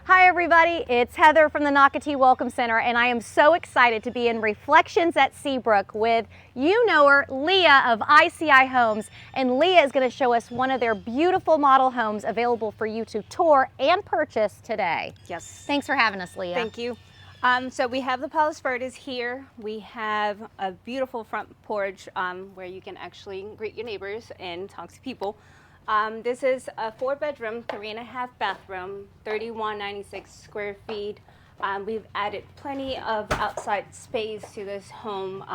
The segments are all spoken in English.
Hi everybody, it's Heather from the Nocatee Welcome Center, and I am so excited to be in Reflections at Seabrook with, you know her, Leah of ICI Homes. And Leah is going to show us one of their beautiful model homes available for you to tour and purchase today. Yes. Thanks for having us, Leah. Thank you. So we have the Palos Verdes here. We have a beautiful front porch where you can actually greet your neighbors and talk to people. This is a 4-bedroom, 3.5 bathroom, 3196 square feet. We've added plenty of outside space to this home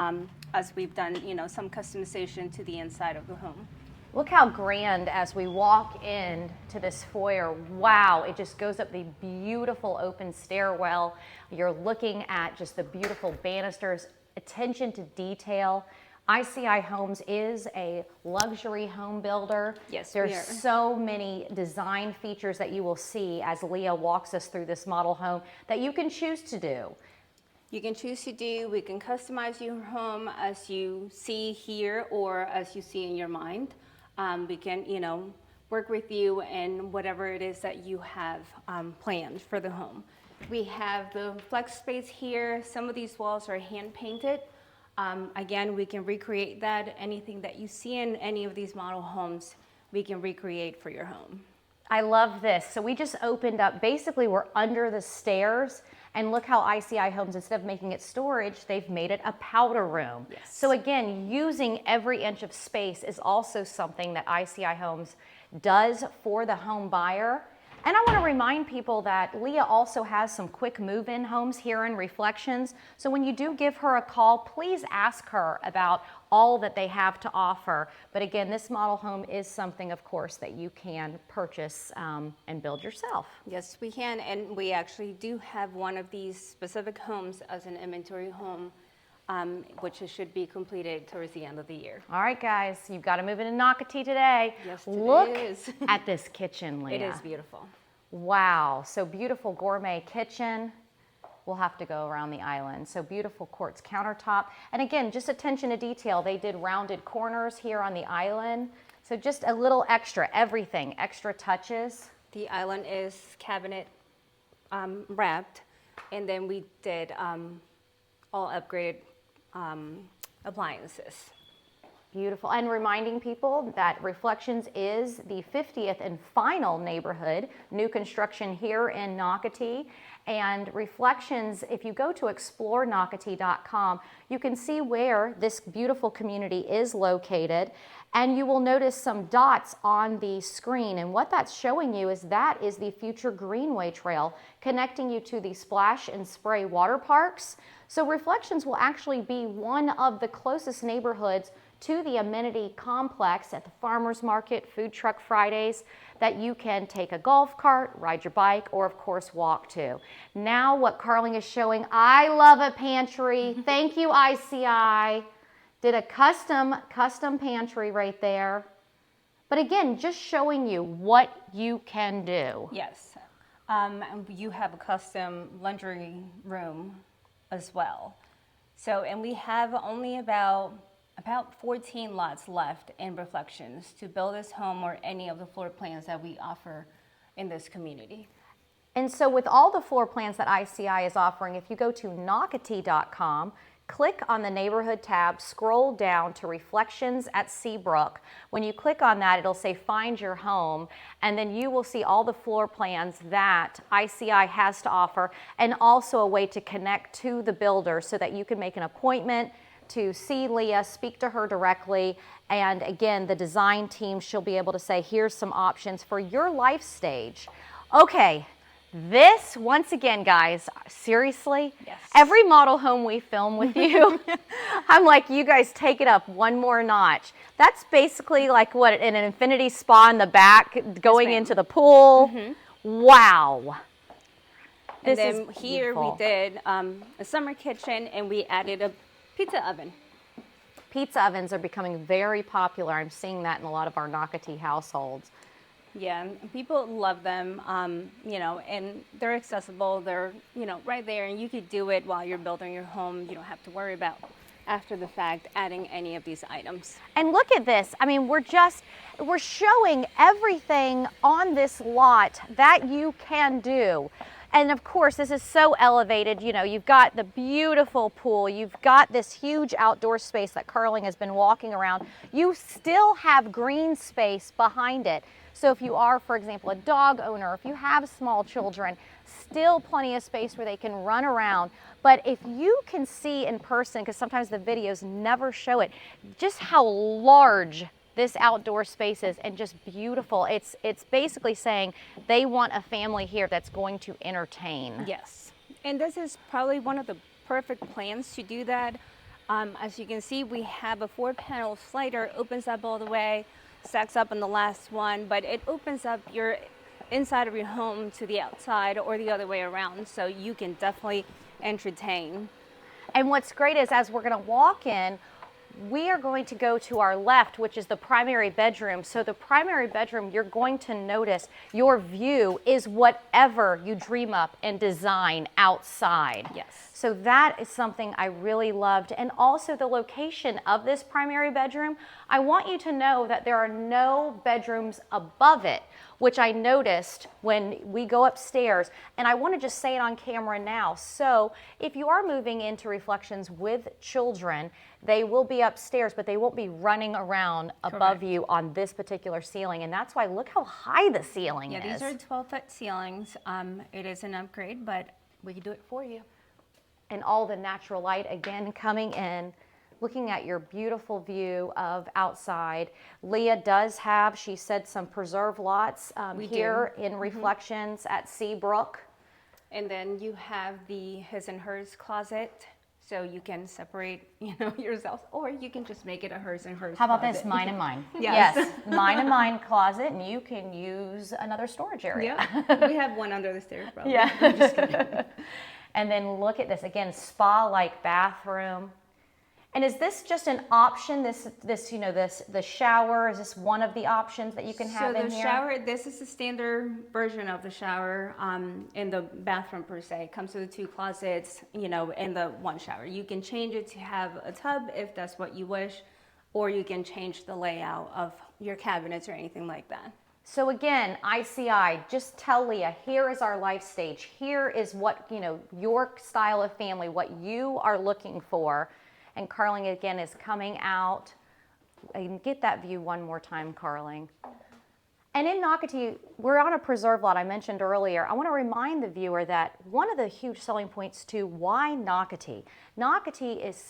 as we've done, some customization to the inside of the home. Look how grand as we walk in to this foyer. Wow, it just goes up the beautiful open stairwell. You're looking at just the beautiful banisters, attention to detail. ICI Homes is a luxury home builder. Yes, There's we are. so many design features that you will see as Leah walks us through this model home that you can choose to do. You can choose to do, we can customize your home as you see here or as you see in your mind. We can, work with you and whatever it is that you have planned for the home. We have the flex space here. Some of these walls are hand painted. Again, we can recreate that. Anything that you see in any of these model homes, we can recreate for your home. I love this. So we just opened up, basically we're under the stairs, and look how ICI Homes, instead of making it storage, they've made it a powder room. Yes. So again, using every inch of space is also something that ICI Homes does for the home buyer. And I want to remind people that Leah also has some quick move-in homes here in Reflections. So when you do give her a call, please ask her about all that they have to offer. But again, this model home is something, of course, that you can purchase and build yourself. Yes, we can, and we actually do have one of these specific homes as an inventory home, which should be completed towards the end of the year. All right, guys, you've got to move into Nocatee today. Yes, Look it is. at this kitchen, Leah. It is beautiful. Wow, so beautiful gourmet kitchen. We'll have to go around the island. So beautiful quartz countertop. And again, just attention to detail. They did rounded corners here on the island. So just a little extra, everything, extra touches. The island is cabinet wrapped, and then we did all upgraded appliances. Beautiful. And reminding people that Reflections is the 50th and final neighborhood, new construction here in Nocatee. And Reflections, if you go to explorenocatee.com, you can see where this beautiful community is located. And you will notice some dots on the screen. And what that's showing you is that is the future Greenway Trail connecting you to the Splash and Spray water parks. So Reflections will actually be one of the closest neighborhoods to the amenity complex at the Farmers Market, Food Truck Fridays, that you can take a golf cart, ride your bike, or of course walk to. Now what Carling is showing, I love a pantry. Thank you, ICI. Did a custom pantry right there. But again, just showing you what you can do. Yes. You have a custom laundry room as well. So, and we have only about 14 lots left in Reflections to build this home or any of the floor plans that we offer in this community. And so with all the floor plans that ICI is offering, if you go to Nocatee.com, click on the neighborhood tab, scroll down to Reflections at Seabrook. When you click on that, it'll say find your home, and then you will see all the floor plans that ICI has to offer, and also a way to connect to the builder so that you can make an appointment to see Leah, speak to her directly, and again, the design team, she'll be able to say, here's some options for your life stage. Okay, this, once again, guys, seriously, Yes. Every model home we film with you, I'm like, you guys take it up one more notch. That's basically like what, an infinity spa in the back, going ma'am. into the pool. Wow. And This then is here beautiful. we did a summer kitchen, and we added a pizza oven. Pizza ovens are becoming very popular. I'm seeing that in a lot of our Nocatee households. Yeah, people love them, and they're accessible. They're, right there, and you could do it while you're building your home. You don't have to worry about, after the fact adding any of these items. And look at this. I mean, we're showing everything on this lot that you can do. And of course, this is so elevated. You know, you've got the beautiful pool. You've got this huge outdoor space that Carling has been walking around. You still have green space behind it. So if you are, for example, a dog owner, if you have small children, still plenty of space where they can run around. But if you can see in person, because sometimes the videos never show it, just how large this outdoor space is and just beautiful. It's basically saying they want a family here that's going to entertain. Yes, and this is probably one of the perfect plans to do that. As you can see, we have a 4-panel slider, opens up all the way, stacks up on the last one, but it opens up your inside of your home to the outside or the other way around, so you can definitely entertain. And what's great is as we're going to walk in, we are going to go to our left, which is the primary bedroom. So the primary bedroom, you're going to notice your view is whatever you dream up and design outside. Yes. So that is something I really loved. And also the location of this primary bedroom, I want you to know that there are no bedrooms above it, which I noticed when we go upstairs. And I want to just say it on camera now. So if you are moving into Reflections with children, they will be upstairs, but they won't be running around above you on this particular ceiling. And that's why, look how high the ceiling is. Yeah, these are 12-foot ceilings. It is an upgrade, but we can do it for you. And all the natural light, again, coming in, looking at your beautiful view of outside. Leah does have, she said, some preserve lots here in Reflections at Seabrook. And then you have the his and hers closet, so you can separate, yourself, or you can just make it a hers and hers. How about closet. this, mine and mine? Yes. Mine and mine closet, and you can use another storage area. Yeah, we have one under the stairs, probably. Yeah. I'm just kidding. And then look at this, again, spa-like bathroom. And is this just an option, the shower, is this one of the options that you can have in here? So the shower, this is the standard version of the shower in the bathroom per se. It comes with the 2 closets, and the 1 shower. You can change it to have a tub if that's what you wish, or you can change the layout of your cabinets or anything like that. So again, ICI, just tell Leah, here is our life stage. Here is what, your style of family, what you are looking for. And Carling, again, is coming out. And get that view one more time, Carling. And in Nocatee, we're on a preserve lot I mentioned earlier. I want to remind the viewer that one of the huge selling points to why Nocatee. Nocatee is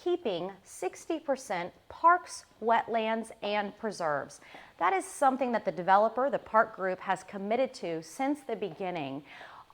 keeping 60% parks, wetlands, and preserves. That is something that the developer, the park group, has committed to since the beginning.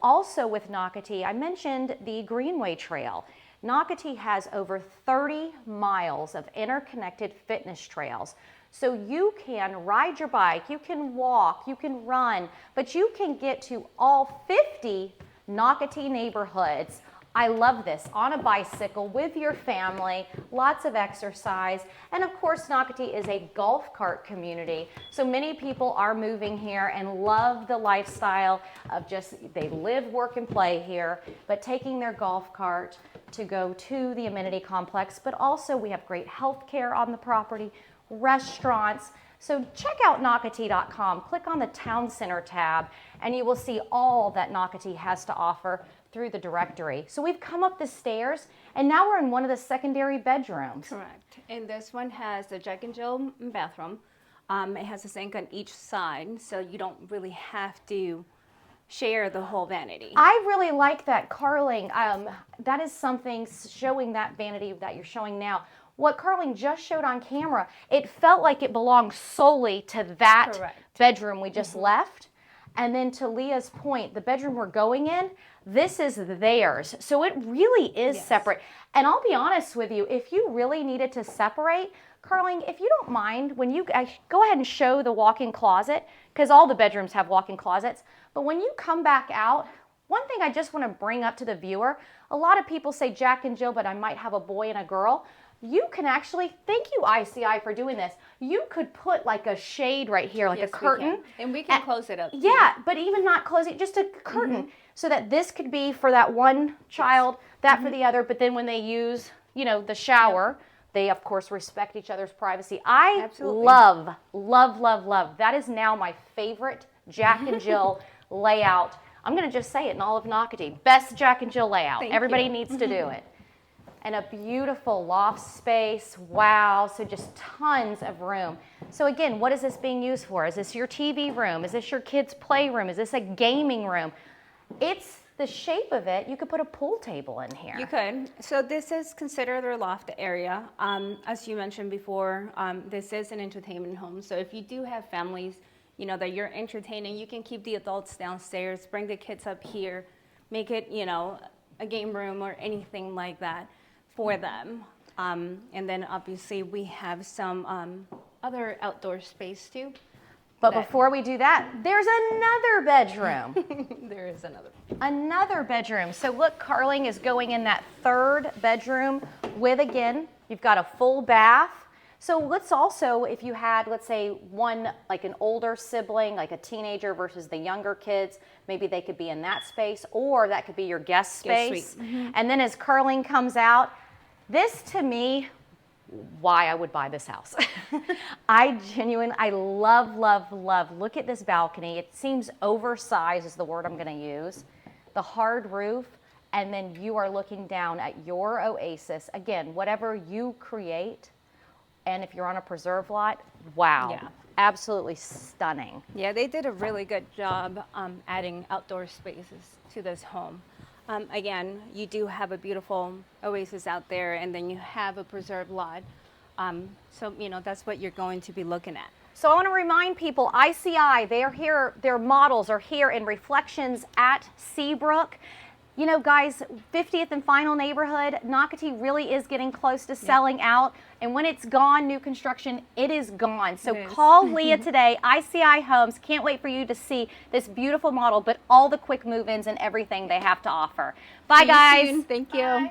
Also with Nocatee, I mentioned the Greenway Trail. Nocatee has over 30 miles of interconnected fitness trails. So you can ride your bike, you can walk, you can run, but you can get to all 50 Nocatee neighborhoods. I love this, on a bicycle with your family, lots of exercise. And of course, Nocatee is a golf cart community. So many people are moving here and love the lifestyle of they live, work, and play here, but taking their golf cart to go to the amenity complex. But also we have great health care on the property, restaurants. So check out Nocatee.com, click on the Town Center tab, and you will see all that Nocatee has to offer through the directory. So we've come up the stairs, and now we're in one of the secondary bedrooms. Correct. And this one has the Jack and Jill bathroom. It has a sink on each side, so you don't really have to share the whole vanity. I really like that, Carling. That is something showing that vanity that you're showing now. What Carling just showed on camera, it felt like it belonged solely to that bedroom we just left. And then to Leah's point, the bedroom we're going in, this is theirs. So it really is separate. And I'll be honest with you, if you really needed to separate, Carling, if you don't mind, when you go ahead and show the walk-in closet, because all the bedrooms have walk-in closets, but when you come back out, one thing I just want to bring up to the viewer, a lot of people say Jack and Jill, but I might have a boy and a girl. You can actually, thank you ICI for doing this, you could put like a shade right here, like a curtain. And we can close it up. Yeah, but even not close it, just a curtain, so that this could be for that one child, that for the other, but then when they use you know, the shower. They, of course, respect each other's privacy. I Absolutely. love. That is now my favorite Jack and Jill layout. I'm going to just say it in all of Nocatee. Best Jack and Jill layout. Thank Everybody you. needs to do it. And a beautiful loft space. Wow. So just tons of room. So again, what is this being used for? Is this your TV room? Is this your kids' playroom? Is this a gaming room? It's the shape of it. You could put a pool table in here. You could. So this is considered their loft area. As you mentioned before, this is an entertainment home. So if you do have families, you know, that you're entertaining, you can keep the adults downstairs, bring the kids up here, make it, you know, a game room or anything like that for them. And then obviously we have some other outdoor space too. But before we do that, there's another bedroom. There is another. Another bedroom. So look, Carling is going in that third bedroom with, again, you've got a full bath. So let's also, if you had, let's say, one, like an older sibling, like a teenager versus the younger kids, maybe they could be in that space, or that could be your guest space. And then as Carling comes out, this to me, why I would buy this house. I love. Look at this balcony. It seems oversized is the word I'm going to use. The hard roof, and then you are looking down at your oasis. Again, whatever you create, and if you're on a preserve lot, wow. Yeah. Absolutely stunning. Yeah, they did a really good job adding outdoor spaces to this home. Again, you do have a beautiful oasis out there, and then you have a preserved lot. So, you know, that's what you're going to be looking at. So I want to remind people, ICI, they are here, their models are here in Reflections at Seabrook. You know, guys, 50th and final neighborhood, Nocatee really is getting close to selling out. And when it's gone, new construction, it is gone. So call Leah today, ICI Homes. Can't wait for you to see this beautiful model, but all the quick move-ins and everything they have to offer. Bye, guys. Thank you.